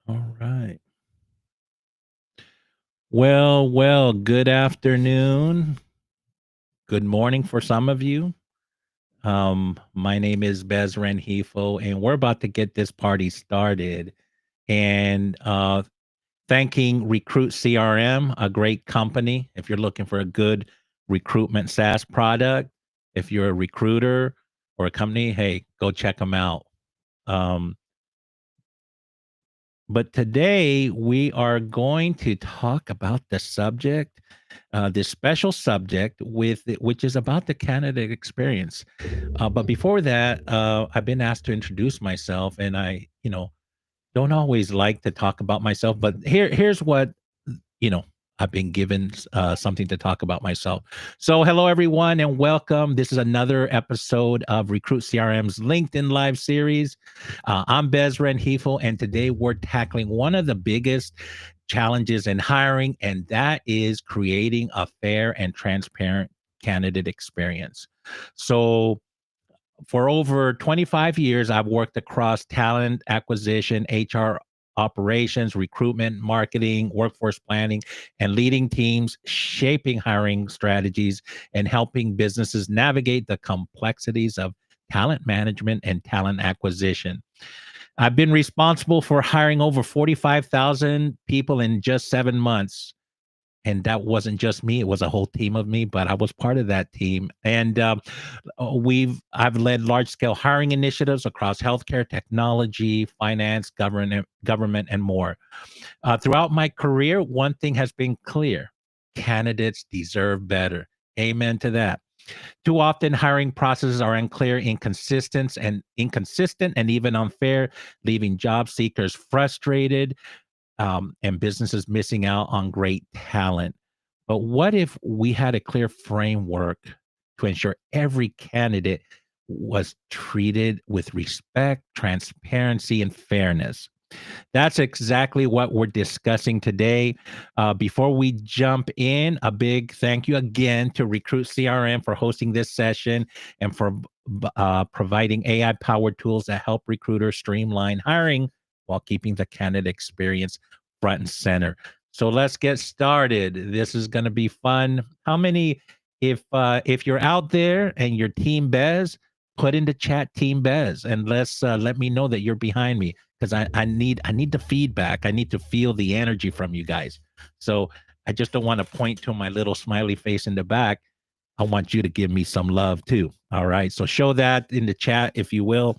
All right. Well, good afternoon. Good morning for some of you. My name is Bez Rengifo, and we're about to get this party started. And thanking Recruit CRM, a great company. If you're looking for a good recruitment SaaS product, if you're a recruiter or a company, hey, go check them out. Um, But today we are going to talk about the subject, this special subject which is about the candidate experience. But before that, I've been asked to introduce myself, and I don't always like to talk about myself. But here's what you know, I've been given something to talk about myself. So, hello everyone, and welcome. This is another episode of Recruit CRM's LinkedIn Live series. I'm Bez Rengifo, and today we're tackling one of the biggest challenges in hiring, and that is creating a fair and transparent candidate experience. So, for over 25 years, I've worked across talent acquisition, HR operations, recruitment, marketing, workforce planning, and leading teams, shaping hiring strategies, and helping businesses navigate the complexities of talent management and talent acquisition. I've been responsible for hiring over 45,000 people in just 7 months, and that wasn't just me, it was a whole team of me, but I was part of that team. And I've led large scale hiring initiatives across healthcare, technology, finance, government, and more. Throughout my career, one thing has been clear: candidates deserve better. Amen to that. Too often, hiring processes are unclear, inconsistent, and even unfair, leaving job seekers frustrated, and businesses missing out on great talent. But what if we had a clear framework to ensure every candidate was treated with respect, transparency, and fairness? That's exactly what we're discussing today. Before we jump in, a big thank you again to Recruit CRM for hosting this session and for providing AI powered tools that help recruiters streamline hiring while keeping the candidate experience front and center. So let's get started. This is going to be fun. How many, if you're out there and you're Team Bez, put in the chat Team Bez, and let me know that you're behind me, because I need the feedback. I need to feel the energy from you guys. So I just don't want to point to my little smiley face in the back. I want you to give me some love too. All right. So show that in the chat if you will.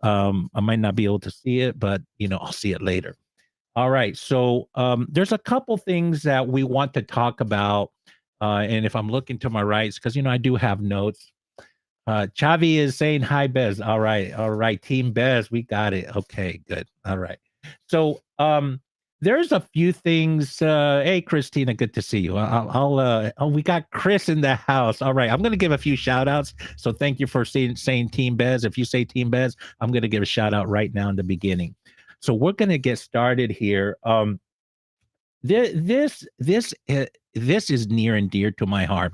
I might not be able to see it, but I'll see it later. All right. So there's a couple things that we want to talk about. And if I'm looking to my right, because I do have notes. Chavi is saying hi, Bez. All right, Team Bez, we got it. Okay, good. All right. So, there's a few things. Hey, Christina, good to see you. Oh, we got Chris in the house. All right, I'm going to give a few shout outs. So, thank you for saying Team Bez. If you say Team Bez, I'm going to give a shout out right now in the beginning. So, we're going to get started here. Thi- this this this is near and dear to my heart.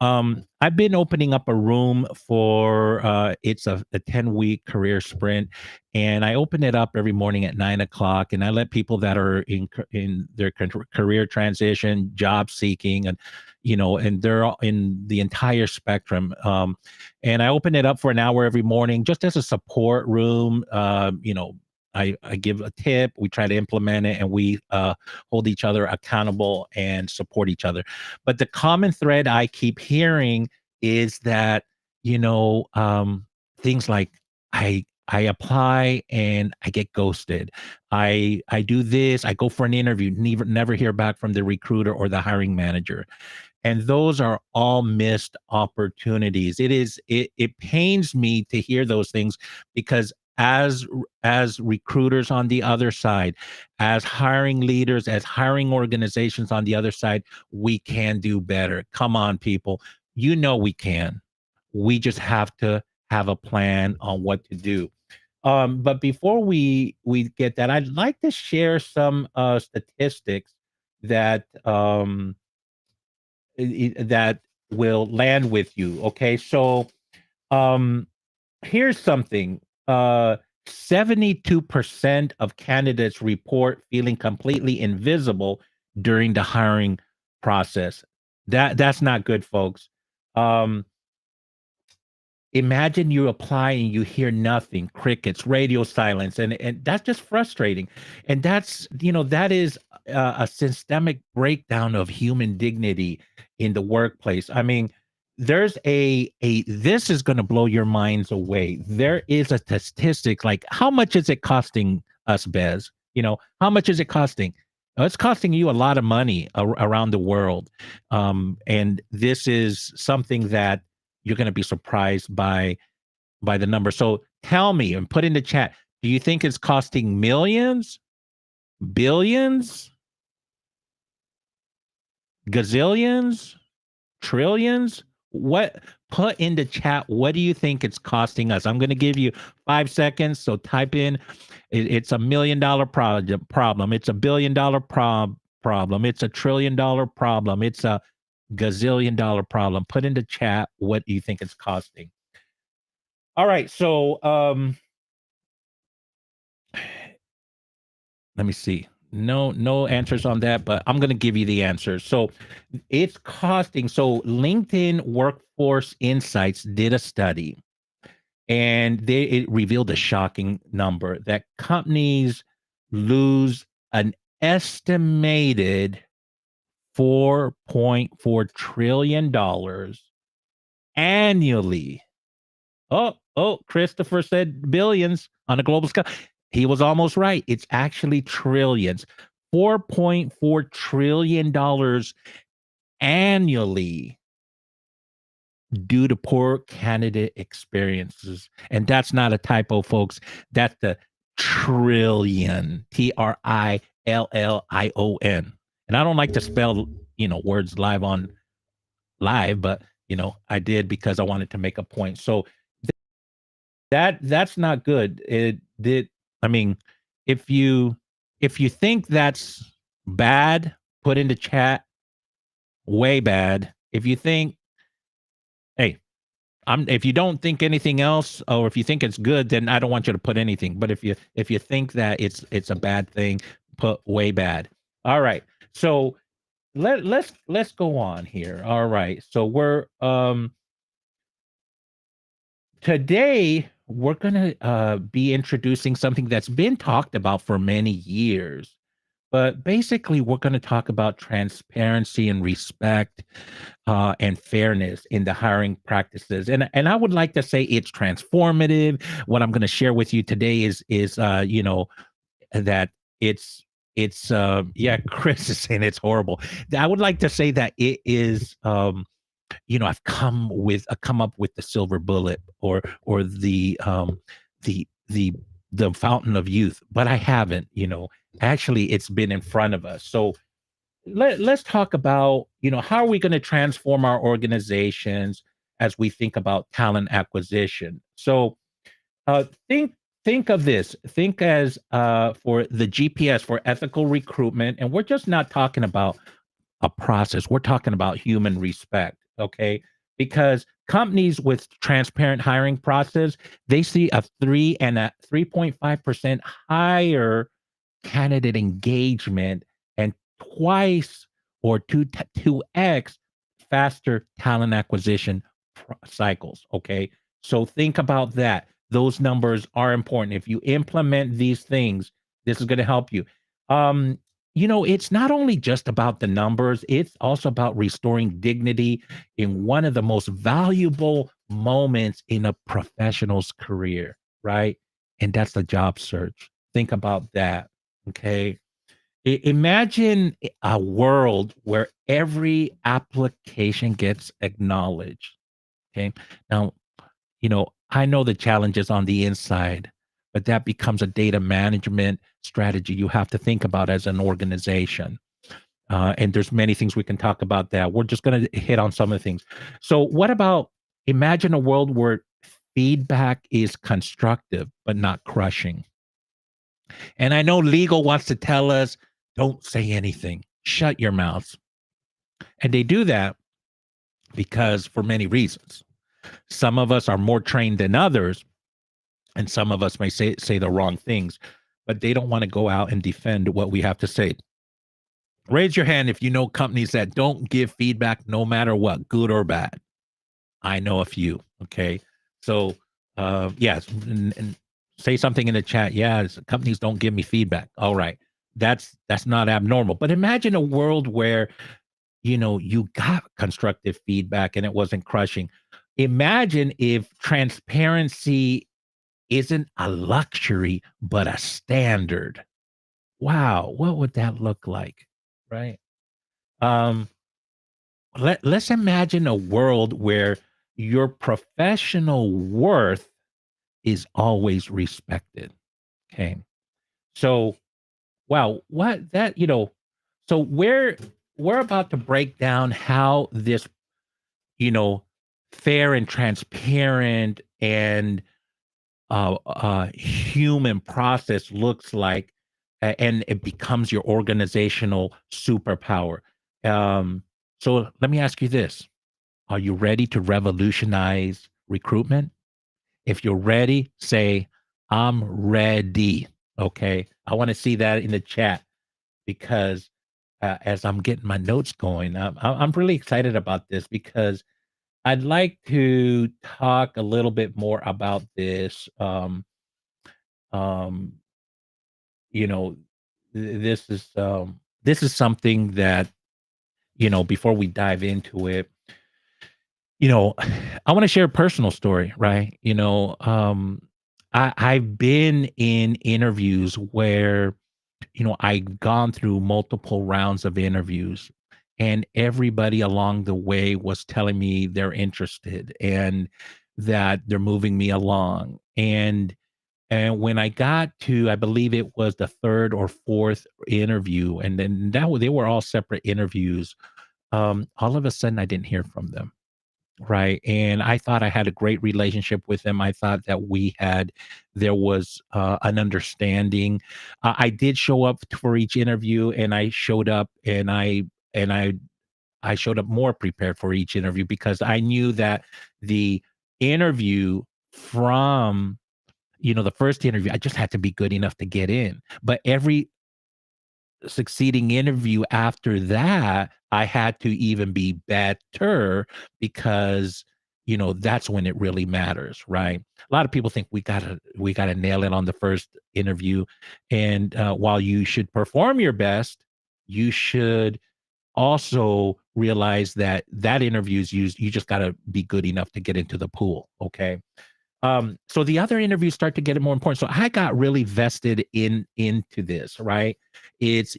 I've been opening up a room for it's a 10-week career sprint, and I open it up every morning at 9 o'clock, and I let people that are in their career transition, job seeking, and they're all in the entire spectrum. And I open it up for an hour every morning just as a support room. I give a tip, we try to implement it, and we hold each other accountable and support each other. But the common thread I keep hearing is that, you know, um, things like I apply and I get ghosted. I do this, I go for an interview, never hear back from the recruiter or the hiring manager. And those are all missed opportunities. It pains me to hear those things, because as recruiters on the other side, as hiring leaders, as hiring organizations on the other side, we can do better. Come on, people. We can. We just have to have a plan on what to do. But before we get that, I'd like to share some statistics that that will land with you. Okay, so um, here's something. 72% of candidates report feeling completely invisible during the hiring process. That's not good, folks. Um, Imagine you apply and you hear nothing, crickets, radio silence, and that's just frustrating. And that's, that is a systemic breakdown of human dignity in the workplace. I mean, there's a this is going to blow your minds away. There is a statistic, like, how much is it costing us, Bez? How much is it costing? It's costing you a lot of money around the world. And this is something that you're going to be surprised by the number. So tell me and put in the chat, do you think it's costing millions, billions, gazillions, trillions? What Put in the chat, what do you think it's costing us? I'm going to give you 5 seconds. So type in, it's $1 million problem. It's $1 billion problem. It's $1 trillion problem. It's a gazillion-dollar problem. Put in the chat, what do you think it's costing? All right, so let me see. No answers on that, but I'm going to give you the answer. So it's costing. So LinkedIn Workforce Insights did a study, and it revealed a shocking number that companies lose an estimated $4.4 trillion annually. Christopher said billions on a global scale. He was almost right. It's actually trillions. $4.4 trillion annually due to poor candidate experiences. And that's not a typo, folks. That's the trillion. TRILLION. And I don't like to spell, words live, but I did because I wanted to make a point. So that's not good. It did. I mean, if you think that's bad, put in the chat, way bad. If you think, hey, if you don't think anything else, or if you think it's good, then I don't want you to put anything. But if you think that it's a bad thing, put way bad. All right. So let's go on here. All right. So today we're going to be introducing something that's been talked about for many years. But basically, we're going to talk about transparency and respect and fairness in the hiring practices. And I would like to say it's transformative. What I'm going to share with you today is that it's Chris is saying it's horrible. I would like to say that it is I've come up with the silver bullet, or the fountain of youth, but I haven't. Actually, it's been in front of us. So let's talk about, how are we going to transform our organizations as we think about talent acquisition. So uh, think think of this. Think as for the GPS for ethical recruitment, and we're just not talking about a process. We're talking about human respect, okay? Because companies with transparent hiring process, they see a 3.5% higher candidate engagement and twice or 2x faster talent acquisition cycles, okay? So think about that. Those numbers are important. If you implement these things, this is going to help you. Um, it's not only just about the numbers, it's also about restoring dignity in one of the most valuable moments in a professional's career, right? And that's the job search. Think about that. Okay. Imagine a world where every application gets acknowledged. Okay. Now, I know the challenges on the inside, but that becomes a data management strategy you have to think about as an organization. And there's many things we can talk about that. We're just going to hit on some of the things. So, what about imagine a world where feedback is constructive but not crushing? And I know legal wants to tell us, don't say anything, shut your mouths. And they do that because for many reasons. Some of us are more trained than others, and some of us may say the wrong things, but they don't want to go out and defend what we have to say. Raise your hand if you know companies that don't give feedback no matter what, good or bad. I know a few. Okay. So, yes, and say something in the chat. Yeah, companies don't give me feedback. All right. That's not abnormal. But imagine a world where, you got constructive feedback and it wasn't crushing. Imagine if transparency isn't a luxury, but a standard. Wow, what would that look like? Right? Um, let's imagine a world where your professional worth is always respected. Okay. So, wow, what that, so we're about to break down how this, you know, fair and transparent and human process looks like, and it becomes your organizational superpower. Um, so let me ask you this: are you ready to revolutionize recruitment? If you're ready, say, "I'm ready." Okay, I want to see that in the chat because as I'm getting my notes going, I'm really excited about this because I'd like to talk a little bit more about this. Um, you know, this is something that, before we dive into it, I want to share a personal story, right? I've been in interviews where, I've gone through multiple rounds of interviews and everybody along the way was telling me they're interested and that they're moving me along. And when I got to, I believe it was the 3rd or 4th interview, and then they were all separate interviews, all of a sudden, I didn't hear from them, right? And I thought I had a great relationship with them. I thought that there was, an understanding. I did show up for each interview, and I showed up, and I showed up more prepared for each interview because I knew that the interview from the first interview, I just had to be good enough to get in. But every succeeding interview after that, I had to even be better because, that's when it really matters, right? A lot of people think we gotta nail it on the first interview. And while you should perform your best, you should also realize that interview is used. You just gotta be good enough to get into the pool. Okay. So the other interviews start to get more important. So I got really vested into this, right? It's,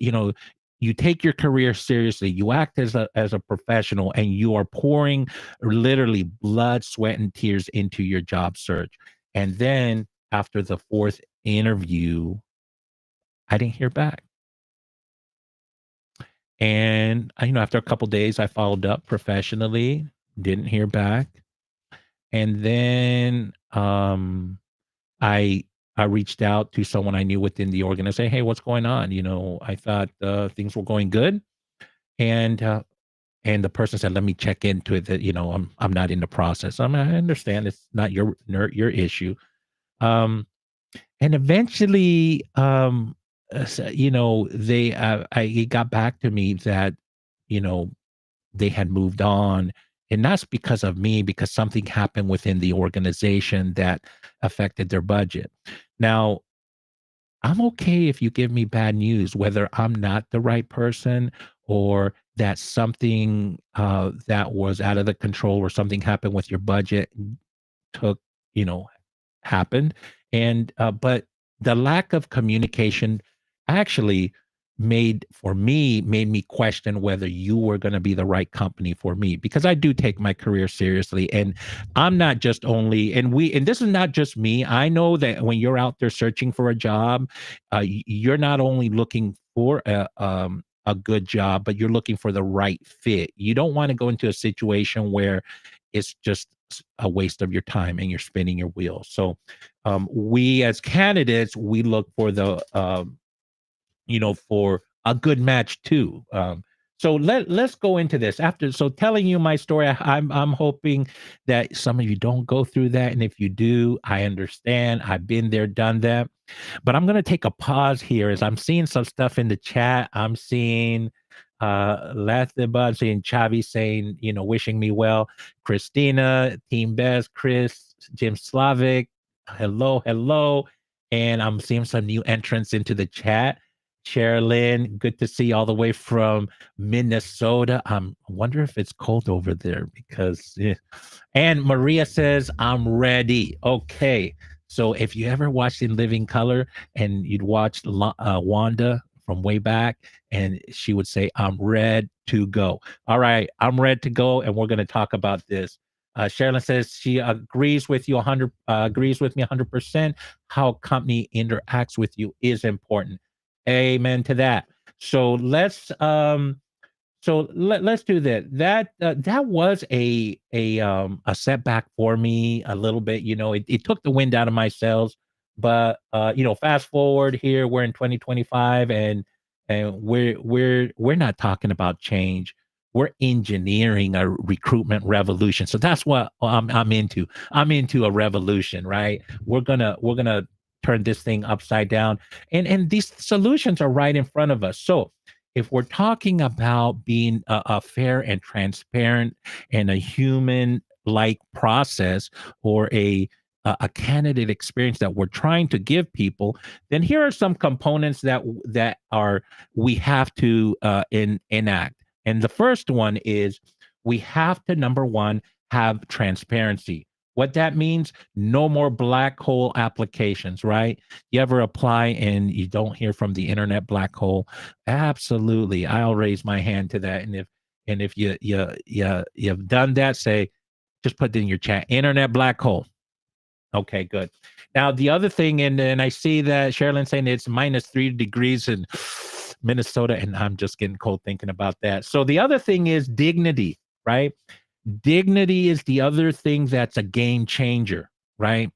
you take your career seriously, you act as a professional, and you are pouring literally blood, sweat, and tears into your job search. And then after the 4th interview, I didn't hear back. And after a couple days, I followed up professionally, didn't hear back. And then I I reached out to someone I knew within the organization. "Hey, what's going on?" I thought, things were going good, and, uh, and the person said, "Let me check into it that, I'm not in the process." I understand it's not your issue. Um, and eventually, it got back to me that, you know, they had moved on, and that's because of me, because something happened within the organization that affected their budget. Now, I'm okay if you give me bad news, whether I'm not the right person or that something that was out of the control or something happened with your budget took, you know, happened. And but the lack of communication actually made me question whether you were going to be the right company for me, because I do take my career seriously. And I'm not just only and this is not just me. I know that when you're out there searching for a job, you're not only looking for a good job, but you're looking for the right fit. You don't want to go into a situation where it's just a waste of your time and you're spinning your wheels. So we as candidates, we look for for a good match too. So let's go into this after. So telling you my story, I'm hoping that some of you don't go through that, and if you do, I understand. I've been there, done that. But I'm gonna take a pause here as I'm seeing some stuff in the chat. I'm seeing Lathiba, I'm seeing Chavi saying, wishing me well. Christina, Team Bez, Chris, Jim Slavic, hello, hello. And I'm seeing some new entrants into the chat. Sherilyn, good to see you all the way from Minnesota. I wonder if it's cold over there because and Maria says, I'm ready. Okay. So if you ever watched In Living Color and you'd watched Wanda from way back, and she would say, I'm ready to go. All right. I'm ready to go. And we're going to talk about this. Sherilyn says she agrees with you 100, agrees with me 100%. How a company interacts with you is important. Amen to that. So let's do that. That was a setback for me a little bit. It took the wind out of my sails. But fast forward here, we're in 2025, and we're not talking about change. We're engineering a recruitment revolution. So that's what I'm into. I'm into a revolution, right? We're gonna turn this thing upside down, and these solutions are right in front of us. So if we're talking about being a fair and transparent and a human like process, or a candidate experience that we're trying to give people, then here are some components that are we have to enact. And the first one is we have to, number one, have transparency. What that means, no more black hole applications, right? You ever apply and you don't hear from the internet black hole? Absolutely. I'll raise my hand to that. And if you've done that, say, just put it in your chat, internet black hole. Okay, good. Now the other thing, and I see that Sherilyn saying it's -3 degrees in Minnesota, and I'm just getting cold thinking about that. So the other thing is dignity, right? Dignity is the other thing that's a game changer, right?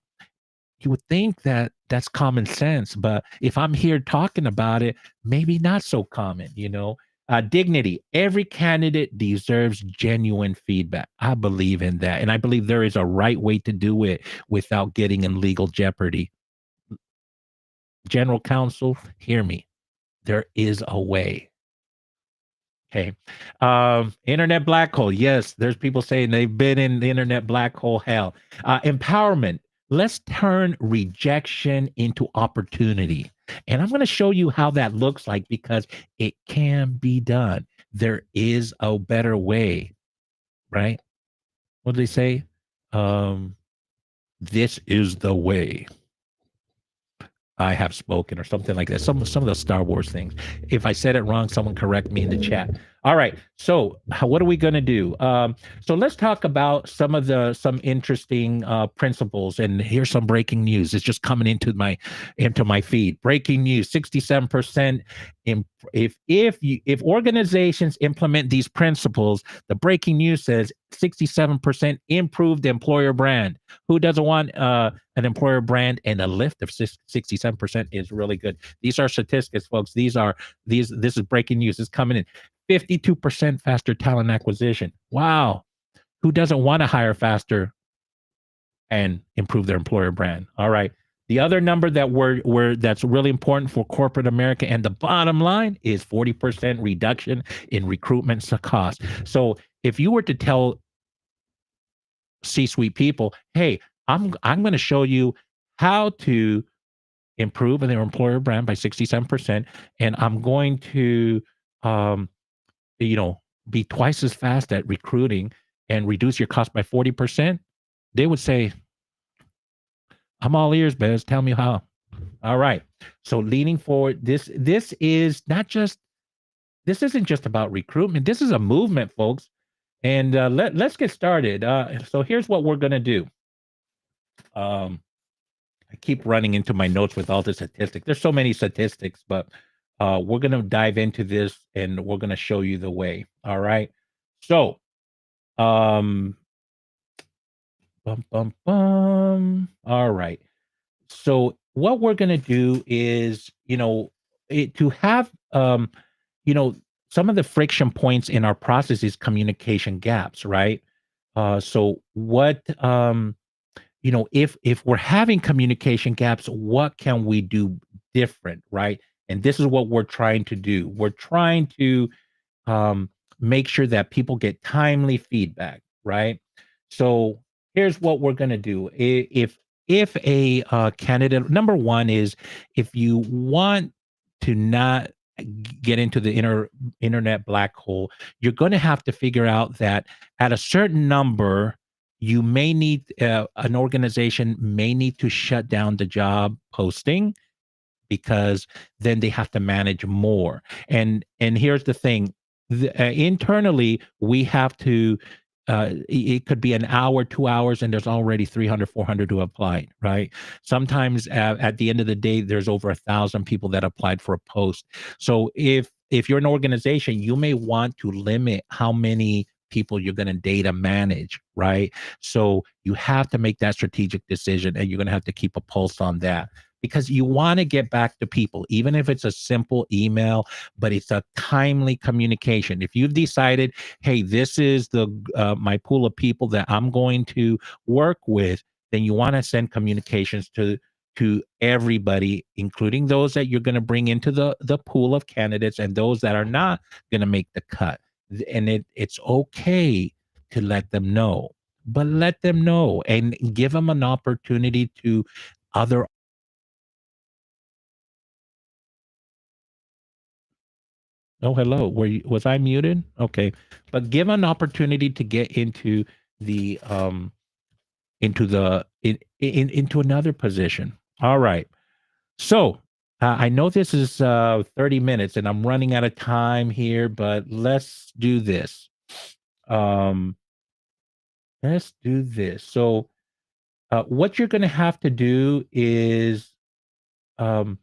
You would think that that's common sense, but if I'm here talking about it, maybe not so common. Dignity. Every candidate deserves genuine feedback. I believe in that. And I believe there is a right way to do it without getting in legal jeopardy. General counsel, hear me. There is a way. Okay. Internet black hole. Yes, there's people saying they've been in the internet black hole hell. Empowerment. Let's turn rejection into opportunity. And I'm going to show you how that looks like, because it can be done. There is a better way, right? What do they say? Um, this is the way. I have spoken, or something like that. Some of those Star Wars things. If I said it wrong, someone correct me in the chat. All right. So what are we going to do? So let's talk about some interesting principles. And here's some breaking news. It's just coming into my feed. Breaking news: 67%. If organizations implement these principles, the breaking news says 67% improved employer brand. Who doesn't want an employer brand? And a lift of 67% is really good. These are statistics, folks. This is breaking news. It's coming in. 52% faster talent acquisition. Wow. Who doesn't want to hire faster and improve their employer brand? All right. The other number that's really important for corporate America, and the bottom line, is 40% reduction in recruitment costs. So if you were to tell C-suite people, hey, I'm going to show you how to improve their employer brand by 67%, and I'm going to um, you know, be twice as fast at recruiting and reduce your cost by 40%, they would say, I'm all ears, Bez. Tell me how. All right. So leaning forward, this isn't just about recruitment. This is a movement, folks. And let's get started. So here's what we're gonna do. Um, I keep running into my notes with all the statistics. There's so many statistics, but we're gonna dive into this and we're gonna show you the way. All right. So um bum bum bum. All right. So what we're gonna do is, to have you know some of the friction points in our process is communication gaps, right? So what if we're having communication gaps, what can we do different, right? And this is what we're trying to do. We're trying to um, make sure that people get timely feedback, right? So here's what we're going to do. If a candidate, number one is if you want to not get into the internet black hole, you're going to have to figure out that at a certain number, you may need an organization may need to shut down the job posting because then they have to manage more. And here's the thing, internally, we have to it could be an hour, 2 hours, and there's already 300, 400 who applied, right? Sometimes at the end of the day, there's over 1,000 people that applied for a post. So if you're an organization, you may want to limit how many people you're going to data manage, right? So you have to make that strategic decision, and you're going to have to keep a pulse on that because you want to get back to people, even if it's a simple email, but it's a timely communication. If you've decided, hey, this is the my pool of people that I'm going to work with, then you want to send communications to everybody, including those that you're going to bring into the pool of candidates and those that are not going to make the cut. And it's okay to let them know, but let them know and give them an opportunity to other. Oh, hello. Was I muted? Okay. But give an opportunity to get the into another position. All right. So, I know this is 30 minutes and I'm running out of time here, but Um let's do this. So, what you're going to have to do is um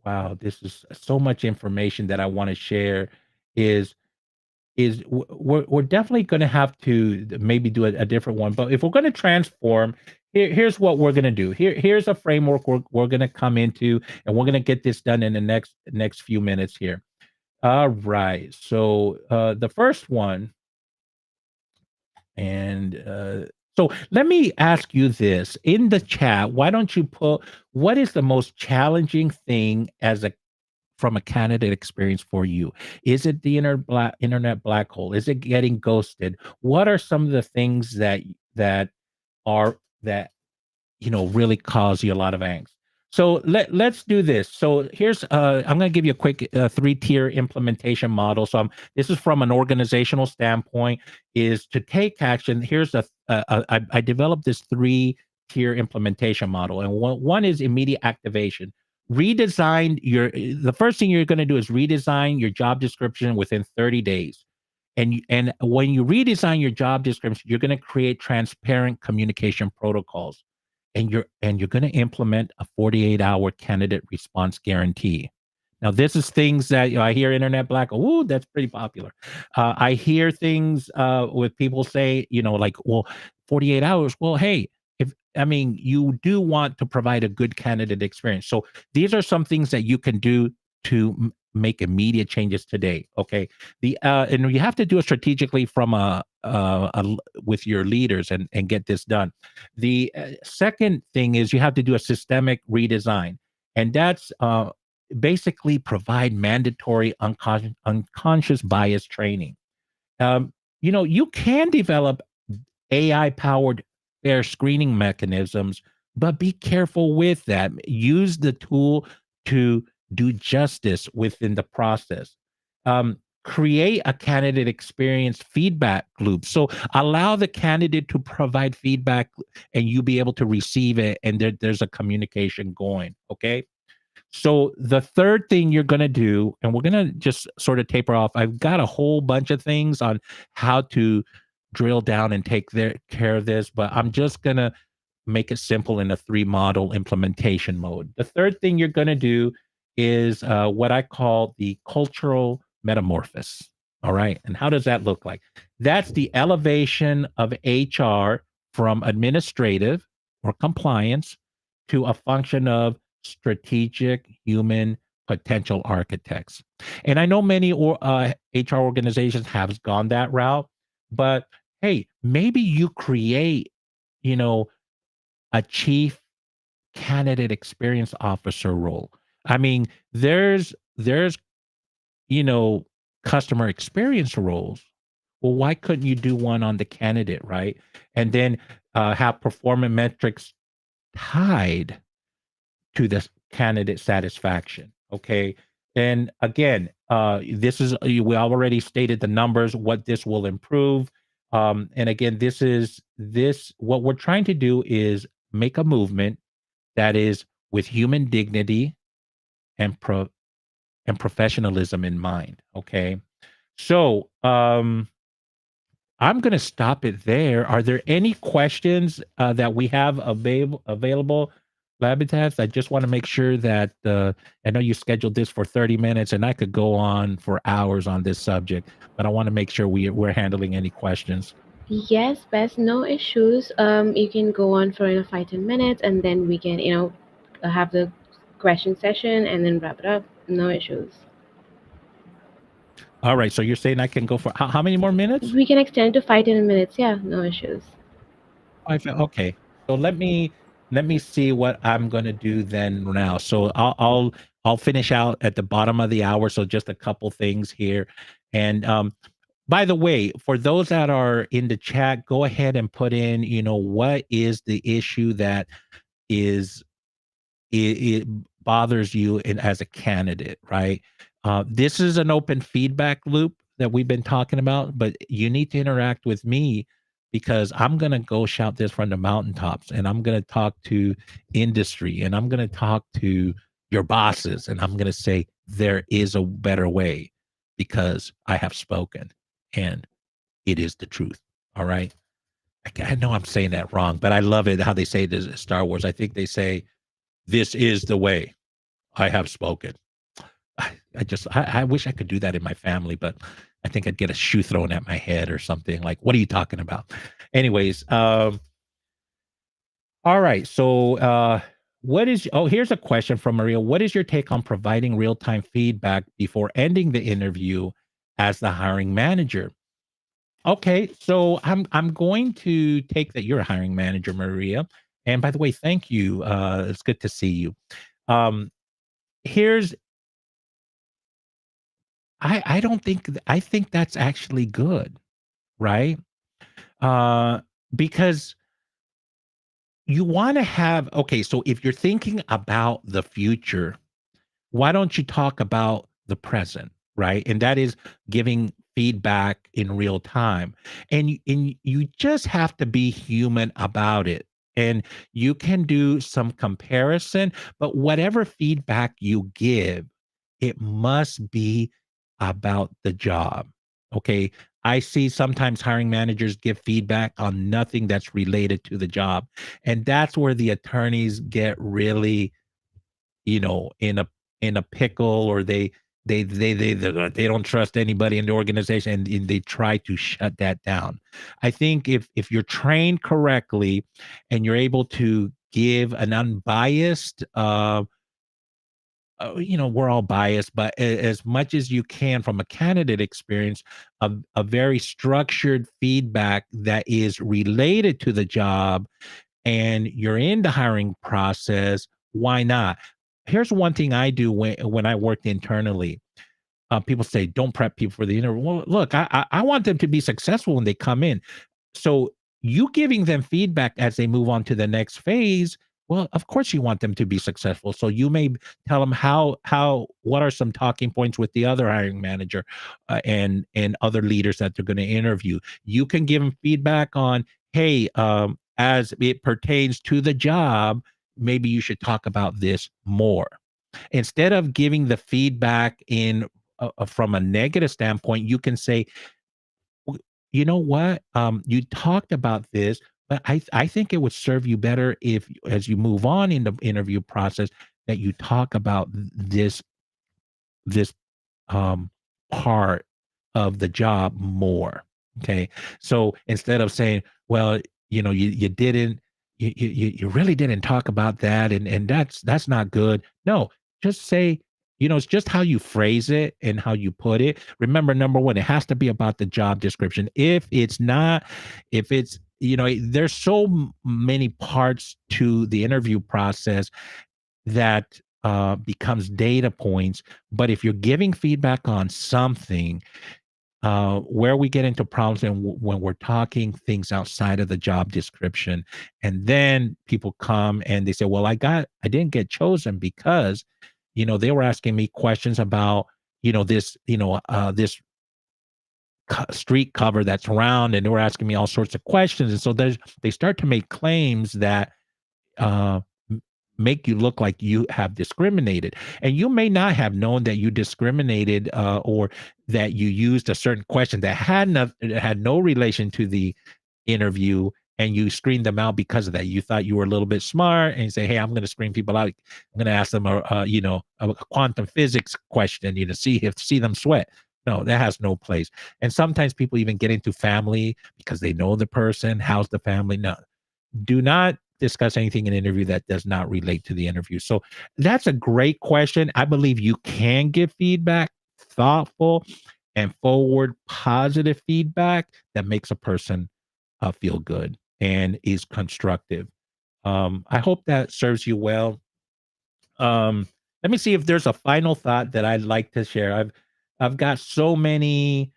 wow, this is so much information that I want to share is we're definitely going to have to maybe do a different one. But if we're going to transform, here's what we're going to do. Here's a framework we're going to come into, and we're going to get this done in the next few minutes here. All right. So the first one, and so let me ask you this in the chat. Why don't you put what is the most challenging thing as a from a candidate experience for you? Is it the internet black hole? Is it getting ghosted? What are some of the things that really cause you a lot of angst? So let's do this. So here's I'm going to give you a quick 3-tier implementation model. So this is from an organizational standpoint is to take action. Here's I developed this 3-tier implementation model, and one is immediate activation. Redesign the first thing you're going to do is redesign your job description within 30 days. And when you redesign your job description, you're going to create transparent communication protocols, and you're going to implement a 48-hour candidate response guarantee. Now, this is things that I hear internet black. Oh, that's pretty popular. I hear things with people say, like, well, 48 hours. Well, hey, if I mean, you do want to provide a good candidate experience. So these are some things that you can do to make immediate changes today. Okay, and you have to do it strategically from with your leaders and get this done. The second thing is you have to do a systemic redesign, and that's basically provide mandatory unconscious bias training. You can develop AI powered fair screening mechanisms, but be careful with that. Use the tool to do justice within the process. Create a candidate experience feedback loop. So allow the candidate to provide feedback and you be able to receive it, and there's a communication going. Okay. So the third thing you're going to do, and we're going to just sort of taper off. I've got a whole bunch of things on how to drill down and take care of this, but I'm just going to make it simple in a 3 model implementation mode. The third thing you're going to do is what I call the cultural metamorphosis. All right. And how does that look like? That's the elevation of HR from administrative or compliance to a function of strategic human potential architects. And I know many HR organizations have gone that route, but hey, maybe you create, you know, a chief candidate experience officer role. I mean, there's you know, customer experience roles. Well, why couldn't you do one on the candidate, right? And then have performance metrics tied to the candidate satisfaction. Okay. And again, this is we already stated the numbers, what this will improve. And again, this what we're trying to do is make a movement that is with human dignity and professionalism in mind. Okay. So I'm going to stop it there. Are there any questions that we have available, Labitas? I just want to make sure that I know you scheduled this for 30 minutes, and I could go on for hours on this subject, but I want to make sure we're handling any questions. Yes, best, no issues. You can go on for 5 10 minutes, and then we can have the question session and then wrap it up. No issues. All right. So you're saying I can go for how many more minutes? We can extend to 5 10 minutes. Yeah, no issues. Okay. So let me see what I'm gonna do then now. So I'll finish out at the bottom of the hour. So just a couple things here. And by the way, for those that are in the chat, go ahead and put in, what is the issue that is it bothers you as a candidate, right? This is an open feedback loop that we've been talking about, but you need to interact with me because I'm going to go shout this from the mountaintops and I'm going to talk to industry and I'm going to talk to your bosses and I'm going to say there is a better way because I have spoken and it is the truth. All right. I know I'm saying that wrong, but I love it how they say this in Star Wars. I think they say, this is the way. I have spoken. I wish I could do that in my family, but I think I'd get a shoe thrown at my head or something like, what are you talking about? Anyways, all right. So, here's a question from Maria. What is your take on providing real-time feedback before ending the interview as the hiring manager? Okay, so I'm going to take that you're a hiring manager, Maria. And by the way, thank you. It's good to see you. Um, here's I don't think I think that's actually good, right? Uh, because you wanna have okay, so if you're thinking about the future, why don't you talk about the present, right? And that is giving feedback in real time. And you just have to be human about it. And you can do some comparison, but whatever feedback you give, it must be about the job. Okay. I see sometimes hiring managers give feedback on nothing that's related to the job. And that's where the attorneys get really in a pickle or they don't trust anybody in the organization and they try to shut that down. I think if you're trained correctly and you're able to give an unbiased we're all biased, but as much as you can from a candidate experience, a very structured feedback that is related to the job and you're in the hiring process, why not? Here's one thing I do when I worked internally. People say, "Don't prep people for the interview." Well, look, I want them to be successful when they come in. So you giving them feedback as they move on to the next phase, well, of course you want them to be successful. So you may tell them how what are some talking points with the other hiring manager and other leaders that they're going to interview. You can give them feedback on, hey, as it pertains to the job, maybe you should talk about this more. Instead of giving the feedback in from a negative standpoint, you can say, you know what? You talked about this, but I think it would serve you better if, as you move on in the interview process, that you talk about this um, part of the job more. Okay, so instead of saying, well, you didn't, you really didn't talk about that, and that's not good. No, just say. It's just how you phrase it and how you put it. Remember, number one, it has to be about the job description. If it's not, if it's, there's so many parts to the interview process that becomes data points. But if you're giving feedback on something, where we get into problems and when we're talking things outside of the job description, and then people come and they say, "Well, I didn't get chosen because, they were asking me questions about, this street cover that's round, and they were asking me all sorts of questions." And so they start to make claims that uh, m- make you look like you have discriminated. And you may not have known that you discriminated, or that you used a certain question that had no relation to the interview, and you screened them out because of that. You thought you were a little bit smart and you say, "Hey, I'm going to screen people out. I'm going to ask them a quantum physics question, see them sweat." No, that has no place. And sometimes people even get into family because they know the person. How's the family? No, do not discuss anything in an interview that does not relate to the interview. So that's a great question. I believe you can give feedback, thoughtful and forward positive feedback that makes a person feel good and is constructive. I hope that serves you well. Let me see if there's a final thought that I'd like to share. I've got so many.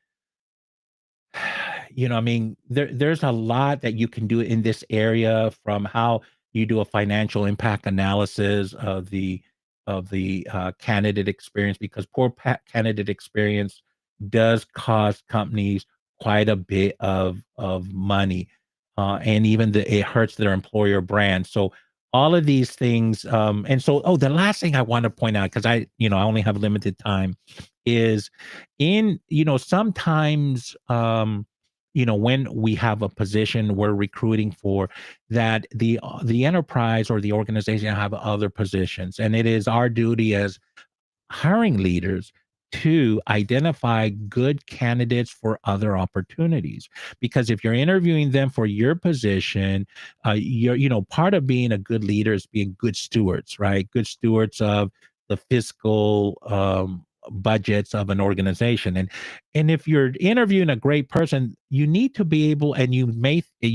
I mean, there's a lot that you can do in this area, from how you do a financial impact analysis of the candidate experience, because poor candidate experience does cost companies quite a bit of money, and even it hurts their employer brand. So all of these things, and so, the last thing I want to point out, because I only have limited time, is sometimes, when we have a position we're recruiting for, that the enterprise or the organization have other positions, and it is our duty as hiring leaders to identify good candidates for other opportunities. Because if you're interviewing them for your position, part of being a good leader is being good stewards, right? Good stewards of the fiscal budgets of an organization. And if you're interviewing a great person, you need to be able, and you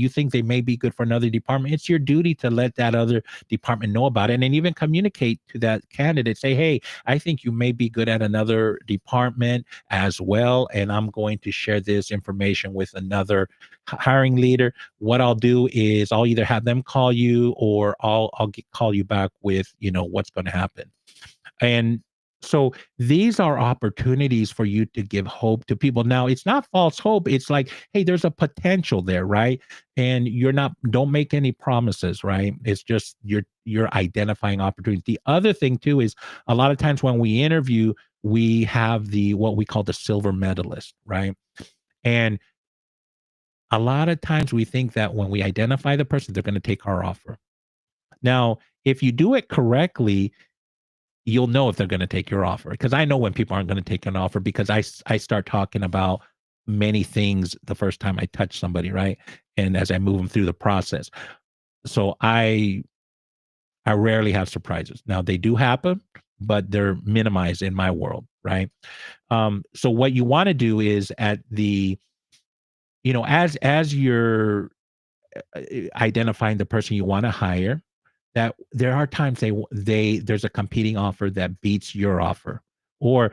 think they may be good for another department, it's your duty to let that other department know about it, and even communicate to that candidate, say, "Hey, I think you may be good at another department as well, and I'm going to share this information with another hiring leader. What I'll do is I'll either have them call you, or call you back with, what's going to happen." And so these are opportunities for you to give hope to people. Now, it's not false hope. It's like, hey, there's a potential there, right? And don't make any promises, right? It's just you're identifying opportunities. The other thing too is, a lot of times when we interview, we have the what we call the silver medalist, right? And a lot of times we think that when we identify the person, they're going to take our offer. Now, if you do it correctly, you'll know if they're gonna take your offer. Because I know when people aren't gonna take an offer, because I start talking about many things the first time I touch somebody, right? And as I move them through the process. So I rarely have surprises. Now they do happen, but they're minimized in my world, right? So what you wanna do is, as you're identifying the person you wanna hire, that there are times there's a competing offer that beats your offer, or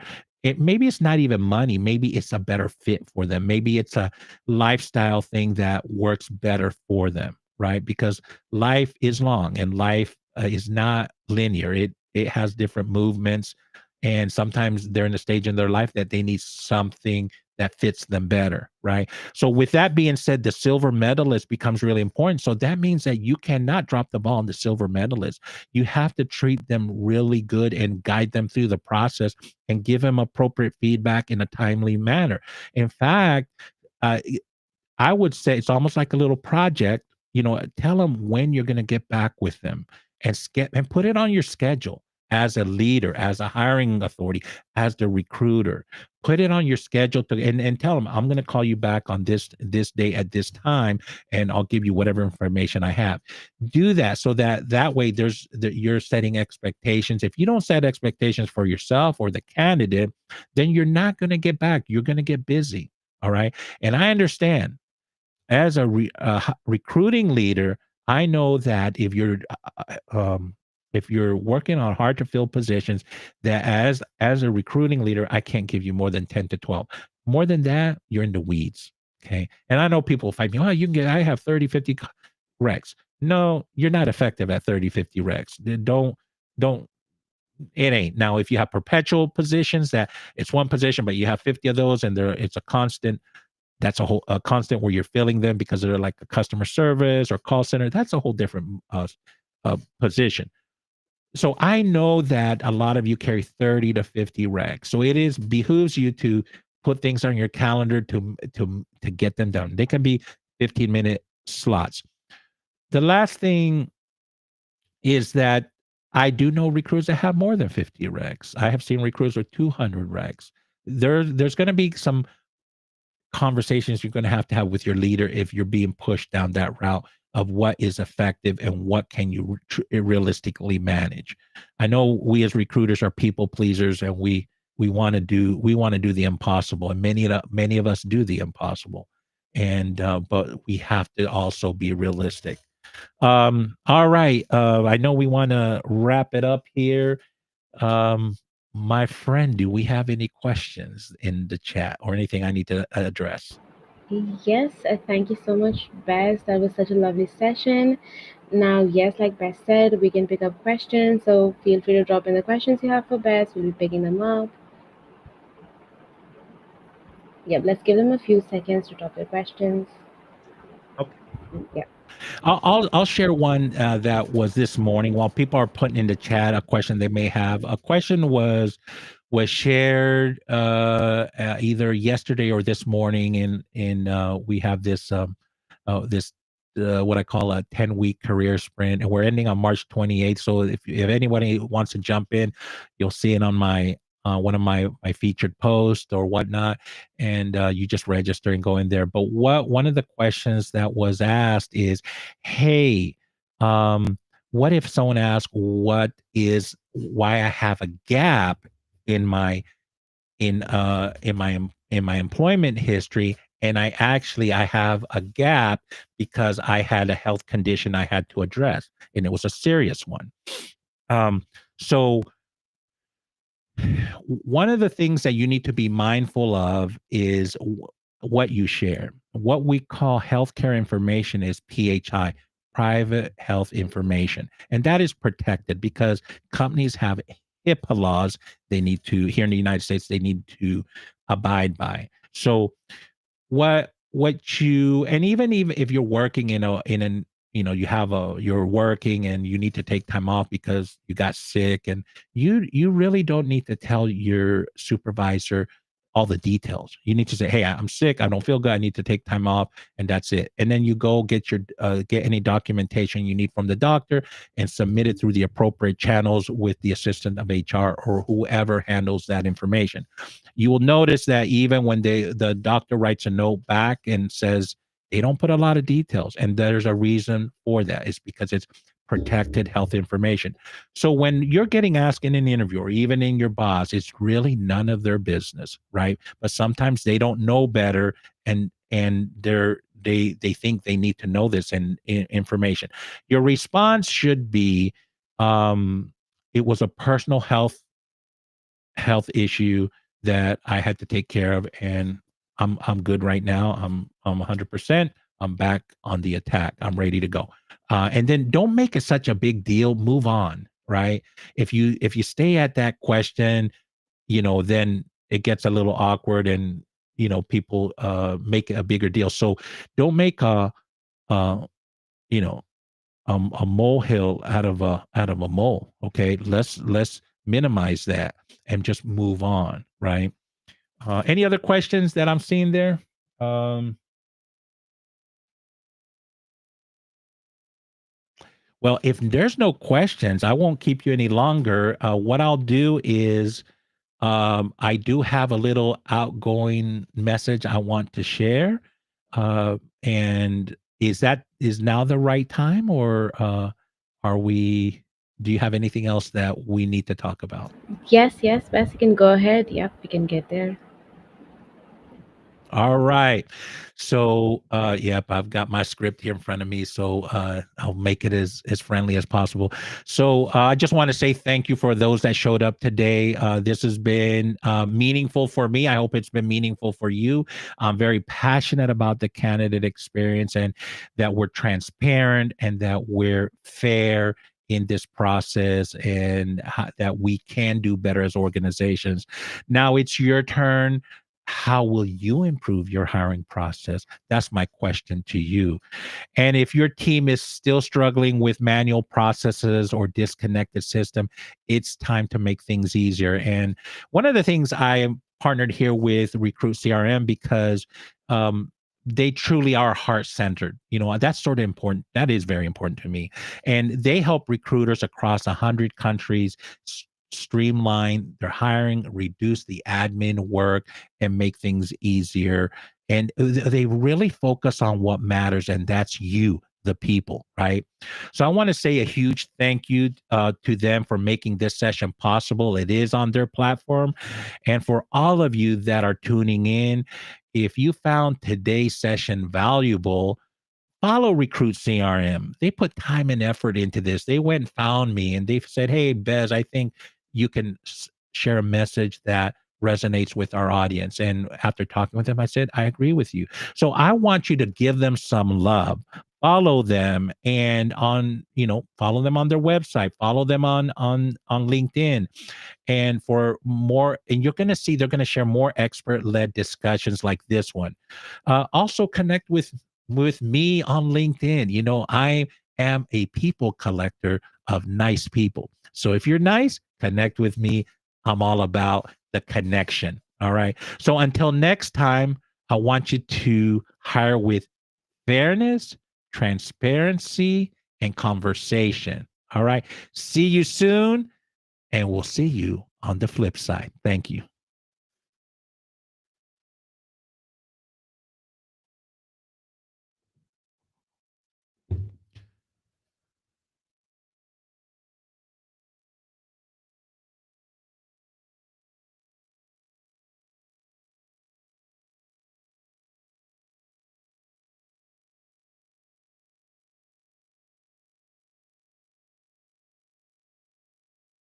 maybe it's not even money, maybe it's a better fit for them, maybe it's a lifestyle thing that works better for them, right? Because life is long, and life is not linear. It has different movements, and sometimes they're in a stage in their life that they need something that fits them better, right? So with that being said, the silver medalist becomes really important. So that means that you cannot drop the ball on the silver medalist. You have to treat them really good and guide them through the process, and give them appropriate feedback in a timely manner. In fact, uh, I would say it's almost like a little project. Tell them when you're going to get back with them, and put it on your schedule. as a leader, as a hiring authority, as the recruiter. Put it on your schedule to and tell them, I'm going to call you back on this day at this time, and I'll give you whatever information I have. Do that so that way you're setting expectations. If you don't set expectations for yourself or the candidate, then you're not going to get back. You're going to get busy. All right. And I understand as a recruiting leader, I know that if you're working on hard to fill positions, that as a recruiting leader, I can't give you more than 10 to 12. More than that, you're in the weeds. Okay. And I know people fight me. Oh, I have 30, 50 recs. No, you're not effective at 30, 50 recs. Don't, it ain't. Now, if you have perpetual positions that it's one position, but you have 50 of those and it's a constant, that's a constant where you're filling them because they're like a customer service or call center. That's a whole different position. So I know that a lot of you carry 30 to 50 racks. So it is behooves you to put things on your calendar to get them done. They can be 15-minute slots. The last thing is that I do know recruits that have more than 50 racks. I have seen recruits with 200 racks. There's going to be some conversations you're going to have with your leader if you're being pushed down that route of what is effective and what can you realistically manage. I know we as recruiters are people pleasers, and we want to do the impossible, and many of us do the impossible, and but we have to also be realistic. All right, I know we want to wrap it up here. My friend, do we have any questions in the chat or anything I need to address? Yes, thank you so much, Bez. That was such a lovely session. Now, yes, like Bez said, we can pick up questions. So feel free to drop in the questions you have for Bez. We'll be picking them up. Yep, let's give them a few seconds to drop their questions. Okay. Yep. I'll share one that was this morning while people are putting in the chat a question they may have. A question was shared either yesterday or this morning in we have this what I call a 10-week career sprint, and we're ending on March 28th. So if anybody wants to jump in, you'll see it on my one of my featured posts or whatnot, and you just register and go in there. But one of the questions that was asked is, hey, what if someone asks why I have a gap in my in my employment history, and I have a gap because I had a health condition I had to address, and it was a serious one. um so one of the things that you need to be mindful of is what you share. What we call healthcare information is PHI, private health information, and that is protected because companies have HIPAA laws they need to, here in the United States, they need to abide by. So what you, and even if you're working in an, you have you're working and you need to take time off because you got sick, and you really don't need to tell your supervisor all the details. You need to say, hey, I'm sick, I don't feel good, I need to take time off, and that's it. And then you go get your get any documentation you need from the doctor and submit it through the appropriate channels with the assistant of HR or whoever handles that information. You will notice that even when the doctor writes a note back and says they don't put a lot of details, and there's a reason for that. It's because it's protected health information. So when you're getting asked in an interview or even in your boss, it's really none of their business, right? But sometimes they don't know better, and they think they need to know this information. Your response should be, it was a personal health issue that I had to take care of, and I'm good right now. I'm 100%. I'm back on the attack. I'm ready to go. And then don't make it such a big deal. Move on, right? If you stay at that question, then it gets a little awkward, and people make it a bigger deal. So don't make uh you know a molehill out of a mole. Okay, let's minimize that and just move on, right? Any other questions that I'm seeing there? Um, Well, if there's no questions, I won't keep you any longer. What I'll do is I do have a little outgoing message I want to share. And is now the right time, or are we do you have anything else that we need to talk about? Yes, yes, Bess, you can go ahead. Yep, we can get there. All right. So, yep, I've got my script here in front of me, so I'll make it as friendly as possible. So, I just want to say thank you for those that showed up today. This has been meaningful for me. I hope it's been meaningful for you. I'm very passionate about the candidate experience, and that we're transparent and that we're fair in this process, and that we can do better as organizations. Now it's your turn. How will you improve your hiring process? That's my question to you. And if your team is still struggling with manual processes or disconnected system, it's time to make things easier. And one of the things I am partnered here with Recruit CRM because they truly are heart centered. That's sort of important. That is very important to me. And they help recruiters across 100 countries streamline their hiring, reduce the admin work, and make things easier. And they really focus on what matters, and that's you, the people, right? So I want to say a huge thank you to them for making this session possible. It is on their platform. And for all of you that are tuning in, if you found today's session valuable, follow Recruit CRM. They put time and effort into this. They went and found me and they said, "Hey, Bez, I think you can share a message that resonates with our audience." And after talking with them, I said, "I agree with you." So I want you to give them some love. Follow them and follow them on their website, follow them on LinkedIn, and for more, and you're going to see they're going to share more expert-led discussions like this one. Also connect with me on LinkedIn. I am a people collector of nice people. So if you're nice, connect with me. I'm all about the connection. All right. So until next time, I want you to hire with fairness, transparency, and conversation. All right. See you soon, and we'll see you on the flip side. Thank you.